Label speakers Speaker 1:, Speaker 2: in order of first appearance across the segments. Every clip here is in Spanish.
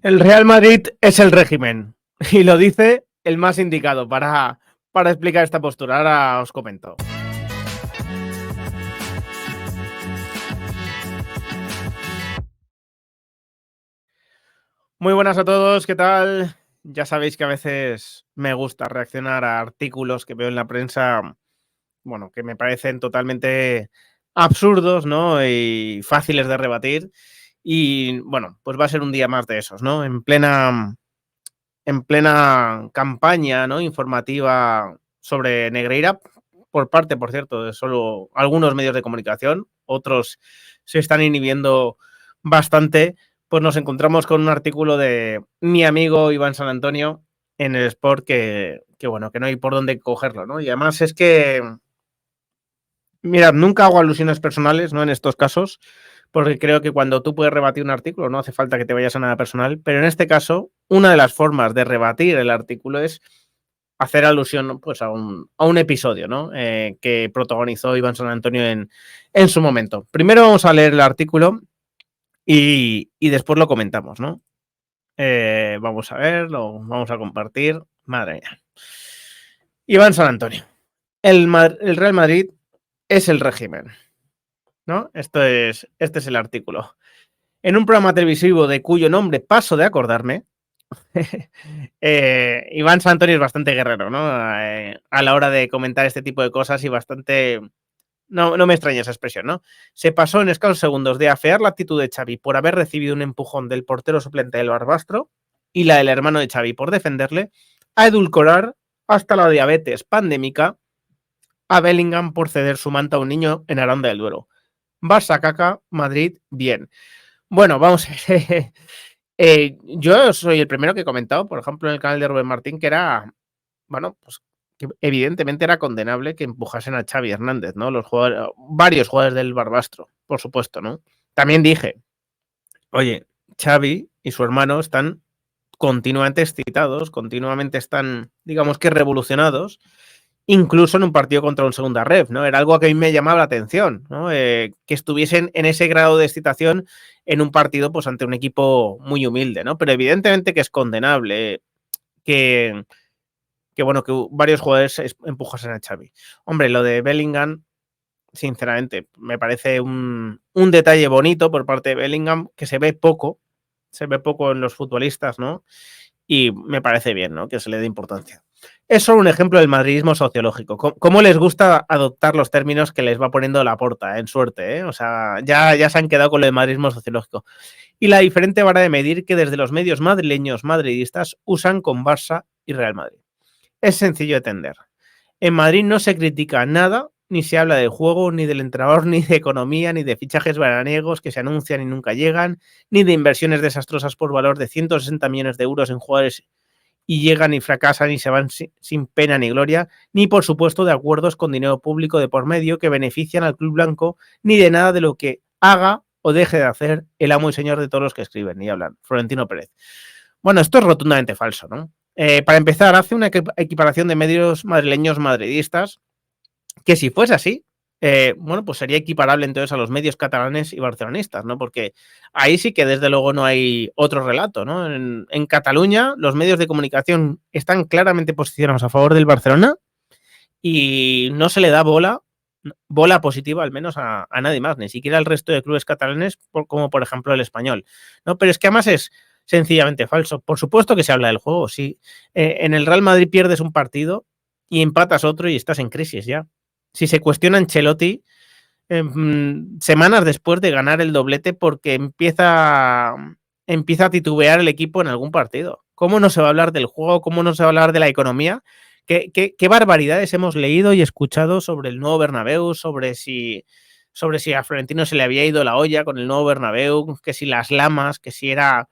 Speaker 1: El Real Madrid es el régimen y lo dice el más indicado para explicar esta postura. Ahora os comento. Muy buenas a todos, ¿qué tal? Ya sabéis que a veces me gusta reaccionar a artículos que veo en la prensa, bueno, que me parecen totalmente absurdos, ¿no? Y fáciles de rebatir. Y bueno, pues va a ser un día más de esos, ¿no? En plena campaña, ¿no? Informativa sobre Negreira, por parte, por cierto, de solo algunos medios de comunicación, otros se están inhibiendo bastante, pues nos encontramos con un artículo de mi amigo Iván San Antonio en el Sport que bueno, que no hay por dónde cogerlo, ¿no? Y además es que, mira, nunca hago alusiones personales, ¿no? En estos casos, porque creo que cuando tú puedes rebatir un artículo no hace falta que te vayas a nada personal, pero en este caso, una de las formas de rebatir el artículo es hacer alusión, pues, a un episodio, ¿no? Que protagonizó Iván San Antonio en su momento. Primero vamos a leer el artículo y después lo comentamos, ¿no? Vamos a ver, lo vamos a compartir. Madre mía. Iván San Antonio. El Real Madrid es el régimen, ¿no? Este es el artículo. En un programa televisivo de cuyo nombre paso de acordarme, Iván San Antonio es bastante guerrero, ¿no? A la hora de comentar este tipo de cosas y bastante... No me extraña esa expresión, ¿no? Se pasó en escasos segundos de afear la actitud de Xavi por haber recibido un empujón del portero suplente del Barbastro y la del hermano de Xavi por defenderle, a edulcorar hasta la diabetes pandémica a Bellingham por ceder su manta a un niño en Aranda del Duero. Barça caca, Madrid bien. Bueno, vamos a ver. Yo soy el primero que he comentado, por ejemplo, en el canal de Rubén Martín, que era, bueno, pues que evidentemente era condenable que empujasen a Xavi Hernández, ¿no? Varios jugadores del Barbastro, por supuesto, ¿no? También dije, oye, Xavi y su hermano están continuamente excitados, continuamente están, digamos que revolucionados, incluso en un partido contra un segunda ref, ¿no? Era algo que a mí me llamaba la atención, ¿no? Que estuviesen en ese grado de excitación en un partido, pues ante un equipo muy humilde, ¿no? Pero evidentemente que es condenable que, que bueno, que varios jugadores empujasen a Xavi. Hombre, lo de Bellingham, sinceramente, me parece un detalle bonito por parte de Bellingham, que se ve poco en los futbolistas, ¿no? Y me parece bien, ¿no? Que se le dé importancia. Es solo un ejemplo del madridismo sociológico. ¿Cómo les gusta adoptar los términos que les va poniendo Laporta, en suerte, ¿eh? O sea, ya se han quedado con lo de madridismo sociológico. Y la diferente vara de medir que desde los medios madrileños madridistas usan con Barça y Real Madrid. Es sencillo de entender. En Madrid no se critica nada, ni se habla de juego, ni del entrenador, ni de economía, ni de fichajes veraniegos que se anuncian y nunca llegan, ni de inversiones desastrosas por valor de 160 millones de euros en jugadores y llegan y fracasan y se van sin pena ni gloria, ni por supuesto de acuerdos con dinero público de por medio que benefician al club blanco, ni de nada de lo que haga o deje de hacer el amo y señor de todos los que escriben y hablan, Florentino Pérez. Bueno, esto es rotundamente falso, ¿no? Para empezar, hace una equiparación de medios madrileños madridistas que si fuese así, bueno, pues sería equiparable entonces a los medios catalanes y barcelonistas, ¿no? Porque ahí sí que desde luego no hay otro relato, ¿no? En Cataluña los medios de comunicación están claramente posicionados a favor del Barcelona y no se le da bola positiva al menos a nadie más, ni siquiera al resto de clubes catalanes, como por ejemplo el Español, ¿no? Pero es que además es sencillamente falso. Por supuesto que se habla del juego, sí. En el Real Madrid pierdes un partido y empatas otro y estás en crisis ya. Si se cuestiona Ancelotti semanas después de ganar el doblete porque empieza a titubear el equipo en algún partido. ¿Cómo no se va a hablar del juego? ¿Cómo no se va a hablar de la economía? ¿Qué barbaridades hemos leído y escuchado sobre el nuevo Bernabéu, sobre si a Florentino se le había ido la olla con el nuevo Bernabéu, que si las lamas, que si era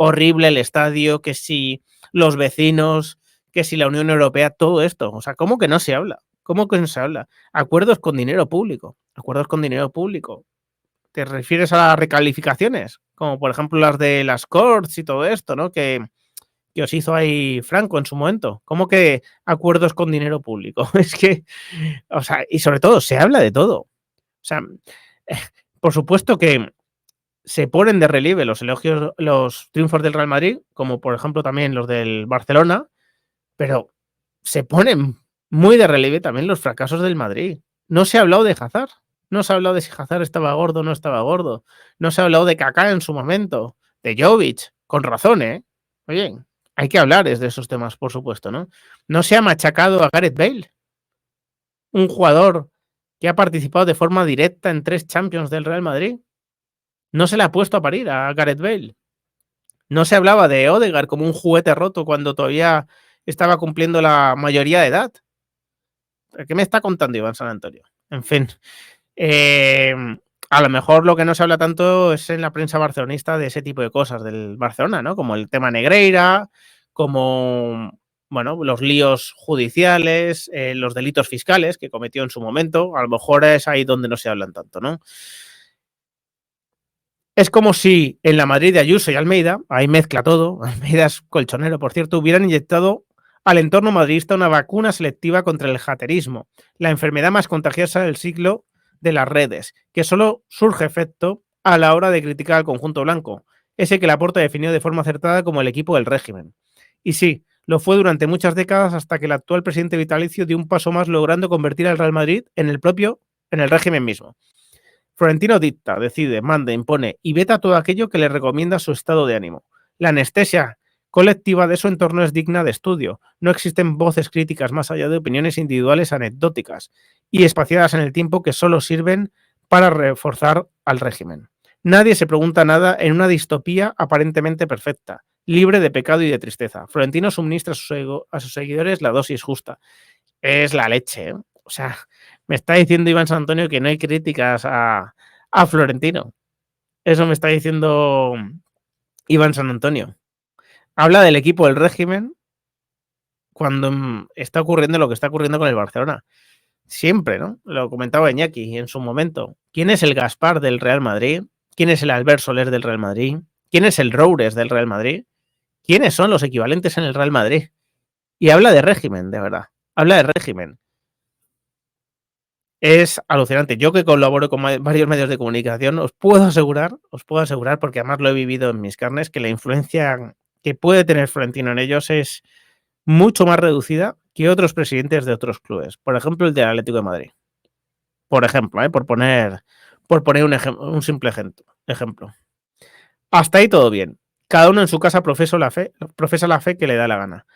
Speaker 1: horrible el estadio, que si los vecinos, que si la Unión Europea, todo esto? O sea, ¿cómo que no se habla? ¿Cómo que no se habla? Acuerdos con dinero público. Acuerdos con dinero público. ¿Te refieres a las recalificaciones? Como por ejemplo las de las Corts y todo esto, ¿no? Que os hizo ahí Franco en su momento. ¿Cómo que acuerdos con dinero público? Es que, o sea, y sobre todo, se habla de todo. O sea, por supuesto que se ponen de relieve los elogios, los triunfos del Real Madrid, como por ejemplo también los del Barcelona, pero se ponen muy de relieve también los fracasos del Madrid. No se ha hablado de Hazard, no se ha hablado de si Hazard estaba gordo o no estaba gordo, no se ha hablado de Kaká en su momento, de Jovic, con razón, ¿eh? Oye, hay que hablar de esos temas, por supuesto, ¿no? No se ha machacado a Gareth Bale, un jugador que ha participado de forma directa en 3 Champions del Real Madrid. No se le ha puesto a parir a Gareth Bale. No se hablaba de Odegaard como un juguete roto cuando todavía estaba cumpliendo la mayoría de edad. ¿Qué me está contando Iván San Antonio? En fin, eh, a lo mejor lo que no se habla tanto es en la prensa barcelonista de ese tipo de cosas del Barcelona, ¿no? Como el tema Negreira, como, bueno, los líos judiciales, los delitos fiscales que cometió en su momento. A lo mejor es ahí donde no se hablan tanto, ¿no? Es como si en la Madrid de Ayuso y Almeida, ahí mezcla todo, Almeida es colchonero, por cierto, hubieran inyectado al entorno madridista una vacuna selectiva contra el jaterismo, la enfermedad más contagiosa del siglo de las redes, que solo surge efecto a la hora de criticar al conjunto blanco, ese que Laporta definió de forma acertada como el equipo del régimen. Y sí, lo fue durante muchas décadas hasta que el actual presidente vitalicio dio un paso más logrando convertir al Real Madrid en el régimen mismo. Florentino dicta, decide, manda, impone y veta todo aquello que le recomienda su estado de ánimo. La anestesia colectiva de su entorno es digna de estudio. No existen voces críticas más allá de opiniones individuales anecdóticas y espaciadas en el tiempo que solo sirven para reforzar al régimen. Nadie se pregunta nada en una distopía aparentemente perfecta, libre de pecado y de tristeza. Florentino suministra a sus seguidores la dosis justa. Es la leche, ¿eh? O sea, me está diciendo Iván San Antonio que no hay críticas a Florentino. Eso me está diciendo Iván San Antonio. Habla del equipo del régimen cuando está ocurriendo lo que está ocurriendo con el Barcelona. Siempre, ¿no? Lo comentaba Iñaki en su momento. ¿Quién es el Gaspar del Real Madrid? ¿Quién es el Albert Soler del Real Madrid? ¿Quién es el Roures del Real Madrid? ¿Quiénes son los equivalentes en el Real Madrid? Y habla de régimen, de verdad. Habla de régimen. Es alucinante. Yo que colaboro con varios medios de comunicación, os puedo asegurar, porque además lo he vivido en mis carnes, que la influencia que puede tener Florentino en ellos es mucho más reducida que otros presidentes de otros clubes. Por ejemplo, el del Atlético de Madrid. Por ejemplo, por poner un simple ejemplo. Hasta ahí todo bien. Cada uno en su casa profesa la fe que le da la gana.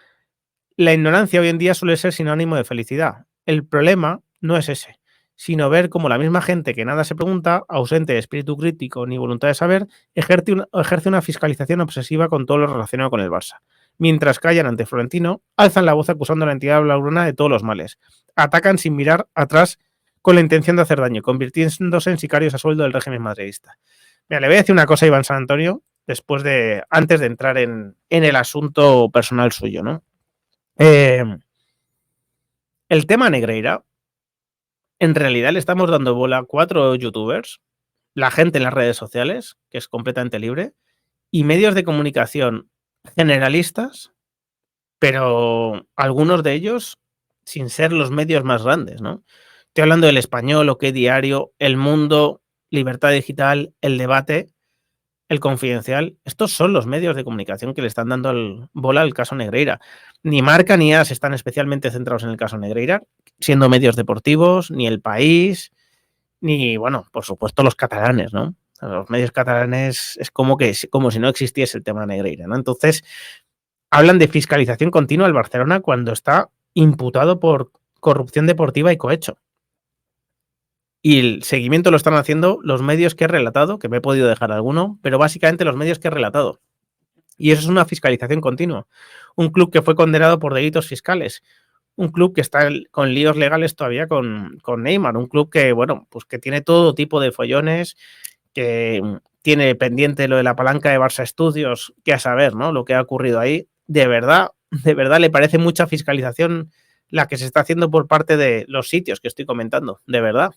Speaker 1: La ignorancia hoy en día suele ser sinónimo de felicidad. El problema no es ese, sino ver cómo la misma gente que nada se pregunta, ausente de espíritu crítico ni voluntad de saber, ejerce una fiscalización obsesiva con todo lo relacionado con el Barça. Mientras callan ante Florentino, alzan la voz acusando a la entidad blaugrana de todos los males. Atacan sin mirar atrás con la intención de hacer daño, convirtiéndose en sicarios a sueldo del régimen madridista. Mira, le voy a decir una cosa a Iván San Antonio antes de entrar en el asunto personal suyo, ¿no? El tema Negreira, en realidad le estamos dando bola a 4 youtubers, la gente en las redes sociales, que es completamente libre, y medios de comunicación generalistas, pero algunos de ellos sin ser los medios más grandes, ¿no? Estoy hablando del Español, OK Diario, El Mundo, Libertad Digital, El Debate, El Confidencial. Estos son los medios de comunicación que le están dando bola al caso Negreira. Ni Marca ni AS están especialmente centrados en el caso Negreira, siendo medios deportivos, ni El País, ni, bueno, por supuesto los catalanes, ¿no? Los medios catalanes es como si no existiese el tema Negreira, ¿no? Entonces, hablan de fiscalización continua al Barcelona cuando está imputado por corrupción deportiva y cohecho. Y el seguimiento lo están haciendo los medios que he relatado, que me he podido dejar alguno, pero básicamente los medios que he relatado. Y eso es una fiscalización continua. Un club que fue condenado por delitos fiscales. Un club que está con líos legales todavía con Neymar. Un club que, bueno, pues que tiene todo tipo de follones, que tiene pendiente lo de la palanca de Barça Estudios, que a saber, ¿no? Lo que ha ocurrido ahí. De verdad le parece mucha fiscalización la que se está haciendo por parte de los sitios que estoy comentando. De verdad.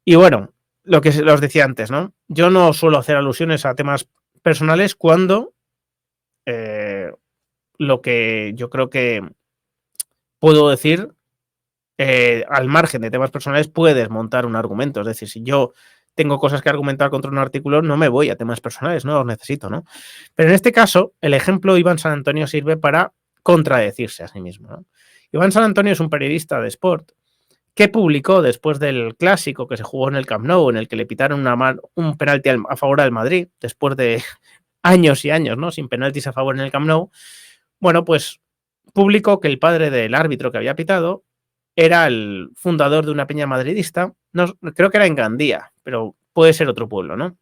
Speaker 1: Y bueno, lo que os decía antes, ¿no? Yo no suelo hacer alusiones a temas personales cuando lo que yo creo que puedo decir al margen de temas personales puede desmontar un argumento. Es decir, si yo tengo cosas que argumentar contra un artículo, no me voy a temas personales, no los necesito, ¿no? Pero en este caso, el ejemplo Iván San Antonio sirve para contradecirse a sí mismo, ¿no? Iván San Antonio es un periodista de sport que publicó después del clásico que se jugó en el Camp Nou, en el que le pitaron un penalti a favor del Madrid, después de años y años, ¿no? Sin penaltis a favor en el Camp Nou. Bueno, pues publicó que el padre del árbitro que había pitado era el fundador de una peña madridista, no, creo que era en Gandía, pero puede ser otro pueblo, ¿no?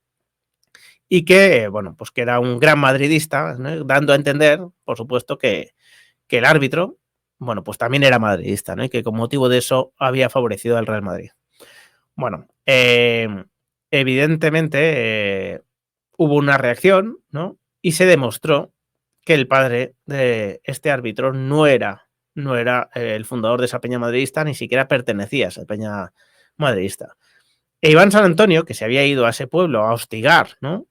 Speaker 1: Y que, bueno, pues que era un gran madridista, ¿no? Dando a entender, por supuesto, que el árbitro, bueno, pues también era madridista, ¿no? Y que con motivo de eso había favorecido al Real Madrid. Bueno, evidentemente hubo una reacción, ¿no? Y se demostró que el padre de este árbitro no era el fundador de esa peña madridista, ni siquiera pertenecía a esa peña madridista. E Iván San Antonio, que se había ido a ese pueblo a hostigar, ¿no?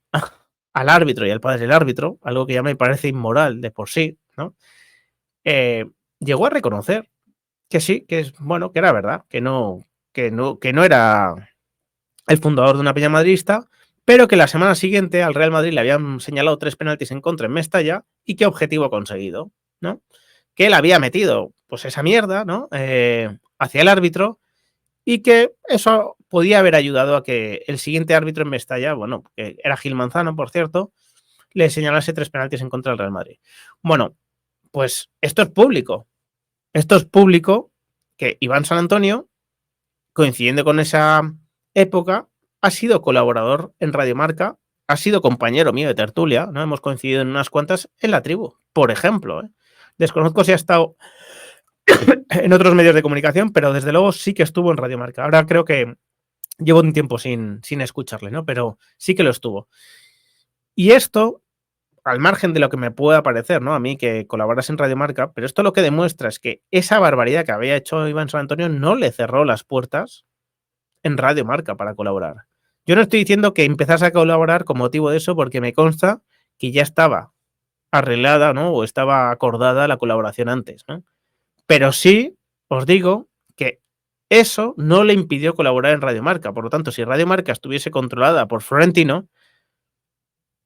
Speaker 1: Al árbitro y al padre del árbitro, algo que ya me parece inmoral de por sí, ¿no? Llegó a reconocer que sí, que es bueno, que era verdad, que no era el fundador de una peña madridista, pero que la semana siguiente al Real Madrid le habían señalado 3 penaltis en contra en Mestalla y qué objetivo conseguido, ¿no? Que él había metido pues esa mierda, ¿no? Hacia el árbitro y que eso podía haber ayudado a que el siguiente árbitro en Mestalla, bueno, que era Gil Manzano, por cierto, le señalase 3 penaltis en contra del Real Madrid. Bueno, pues esto es público. Esto es público que Iván San Antonio, coincidiendo con esa época, ha sido colaborador en Radio Marca, ha sido compañero mío de tertulia, ¿no? Hemos coincidido en unas cuantas en La Tribu, por ejemplo, ¿eh? Desconozco si ha estado en otros medios de comunicación, pero desde luego sí que estuvo en Radio Marca. Ahora creo que llevo un tiempo sin escucharle, ¿no? Pero sí que lo estuvo. Y esto, al margen de lo que me pueda parecer, ¿no? A mí que colaboras en Radio Marca, pero esto lo que demuestra es que esa barbaridad que había hecho Iván San Antonio no le cerró las puertas en Radio Marca para colaborar. Yo no estoy diciendo que empezase a colaborar con motivo de eso, porque me consta que ya estaba arreglada, ¿no? O estaba acordada la colaboración antes, ¿no? Pero sí os digo que eso no le impidió colaborar en Radio Marca. Por lo tanto, si Radio Marca estuviese controlada por Florentino,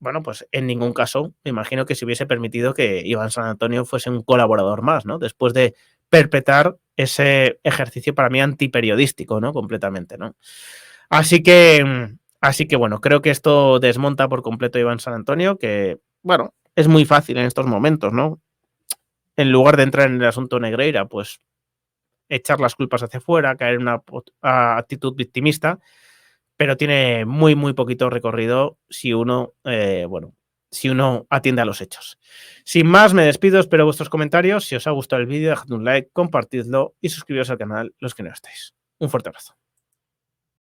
Speaker 1: bueno, pues en ningún caso me imagino que se hubiese permitido que Iván San Antonio fuese un colaborador más, ¿no? Después de perpetrar ese ejercicio para mí antiperiodístico, ¿no? Completamente, ¿no? Así que bueno, creo que esto desmonta por completo a Iván San Antonio, que, bueno, es muy fácil en estos momentos, ¿no? En lugar de entrar en el asunto Negreira, pues echar las culpas hacia afuera, caer en una actitud victimista, pero tiene muy, muy poquito recorrido si uno, si uno atiende a los hechos. Sin más, me despido, espero vuestros comentarios. Si os ha gustado el vídeo, dejad un like, compartidlo y suscribiros al canal los que no estáis. Un fuerte abrazo.